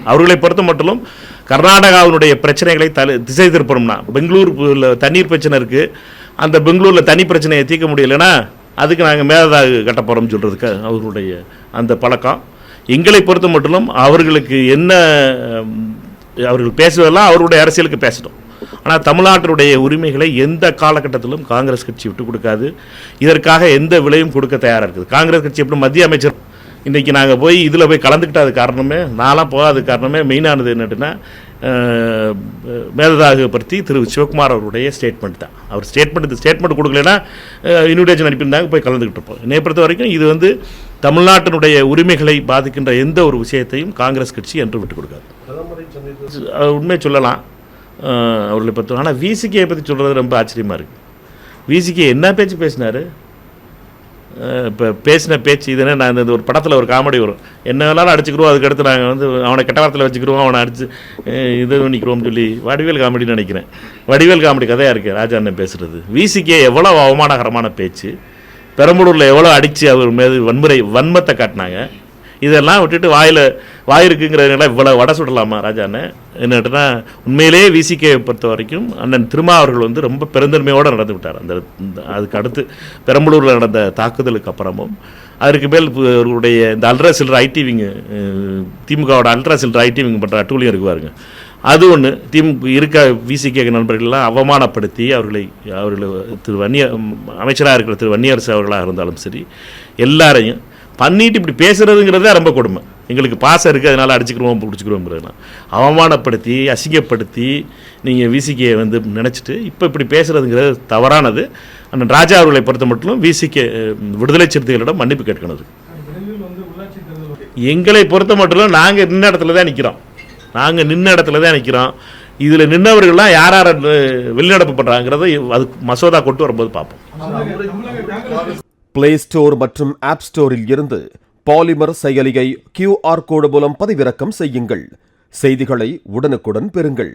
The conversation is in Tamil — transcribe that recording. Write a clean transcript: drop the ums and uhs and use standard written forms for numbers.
அவர்களை பொறுத்த மட்டும் கர்நாடகாவினுடைய பிரச்சனைகளை திசை திருப்பணும்னா, பெங்களூர் தண்ணீர் பிரச்சனை இருக்குது, அந்த பெங்களூரில் தனி பிரச்சனையை தீர்க்க முடியலைன்னா அதுக்கு நாங்கள் மேலதாக கட்ட போகிறோம்னு சொல்கிறதுக்கு அவர்களுடைய அந்த பழக்கம். எங்களை பொறுத்த மட்டும் அவர்களுக்கு என்ன அவர்கள் பேசுவதெல்லாம் அவருடைய அரசியலுக்கு பேசட்டும். ஆனால் தமிழ்நாட்டினுடைய உரிமைகளை எந்த காலகட்டத்திலும் காங்கிரஸ் கட்சி விட்டு கொடுக்காது. இதற்காக எந்த விலையும் கொடுக்க தயாராக இருக்குது. காங்கிரஸ் கட்சி எப்படி மத்திய அமைச்சர் இன்றைக்கி நாங்கள் போய் இதில் போய் கலந்துக்கிட்டாது காரணமே, நான்லாம் போகாத காரணமே மெயினானது என்னட்டுன்னா மேலதாக பற்றி திரு சிவகுமார் அவருடைய ஸ்டேட்மெண்ட் தான். அவர் ஸ்டேட்மெண்ட் கொடுக்கலன்னா இன்விடேஷன் அனுப்பியிருந்தாங்க, போய் கலந்துக்கிட்டு இருப்போம். என்னை பொறுத்த வரைக்கும் இது தமிழ்நாட்டினுடைய உரிமைகளை பாதிக்கின்ற எந்த ஒரு விஷயத்தையும் காங்கிரஸ் கட்சி என்று விட்டுக் கொடுக்காது. உண்மையை சொல்லலாம் அவர்களை பற்றி. ஆனால் விசிகே பற்றி சொல்கிறது ரொம்ப ஆச்சரியமாக இருக்குது. விசிகே என்ன பேச்சு பேசினார்? இப்போ பேசின பேச்சு இதுன்னா, நான் இந்த ஒரு படத்தில் ஒரு காமெடி வரும், என்ன வேணாலும் அடிச்சுக்கிறோம், அதுக்கடுத்து நாங்கள் அவனை கெட்ட வாரத்தில் வச்சுக்கிறோம், அவனை அடிச்சு இது பண்ணிக்கிறோம்னு சொல்லி வடிவேல் காமெடின்னு நினைக்கிறேன். வடிவேல் காமெடி கதையாக இருக்குது ராஜா அண்ணன் பேசுகிறது. விசிகே எவ்வளோ அவமானகரமான பேச்சு, பெரம்பலூரில் எவ்வளோ அடித்து அவர் மீது வன்மத்தை காட்டினாங்க. இதெல்லாம் விட்டுட்டு வாயிருக்குங்கிறதுனால இவ்வளோ வடை சுடலாமா ராஜா அண்ணன்? என்னட்டுனா உண்மையிலேயே விசிகே பொறுத்த வரைக்கும் அண்ணன் திருமா அவர்கள் ரொம்ப பெருந்தன்மையோடு நடந்து விட்டார். அதுக்கு அடுத்து பெரம்பலூரில் நடந்த தாக்குதலுக்கு அப்புறமும் அதற்கு மேல் அவர்களுடைய இந்த அல்ட்ரா சில்ட்ரு ஐடிவிங், திமுகவோட அல்ட்ரா சில்ட்ரு ஐடிவிங் பண்ணுற அட்டூழியம் இருக்குவாருங்க, அது ஒன்று இருக்க விசிகே நண்பர்கள்லாம் அவமானப்படுத்தி அவர்களை அமைச்சராக இருக்கிற திரு வன்னியரசு அவர்களாக இருந்தாலும் சரி எல்லாரையும் பண்ணிட்டு இப்படி பேசுறதுங்கிறதே ரொம்ப கொடுமை. எங்களுக்கு பாசம் இருக்குது அதனால் அடிச்சுக்கிறோம் பிடிச்சிக்கிறோங்கிறதுலாம் அவமானப்படுத்தி அசிங்கப்படுத்தி நீங்கள் விசிகே நினச்சிட்டு இப்போ இப்படி பேசுகிறதுங்கிறது தவறானது. அண்ணன் ராஜா அவர்களை பொறுத்த மட்டும் விசிகே விடுதலை சிறுத்தைகளிடம் மன்னிப்பு கேட்கணும். எங்களை பொறுத்த மட்டும் நாங்கள் நின்ன இடத்துல தான் நிற்கிறோம். இதில் நின்றவர்கள்லாம் யார் வெளிநடப்பு பண்ணுறாங்கிறத அது மசோதா கொண்டு வரும்போது பார்ப்போம். பிளே ஸ்டோர் மற்றும் ஆப் ஸ்டோரில் இருந்து பாலிமர் செயலியை QR கோடு மூலம் பதிவிறக்கம் செய்யுங்கள். செய்திகளை உடனுக்குடன் பெறுங்கள்.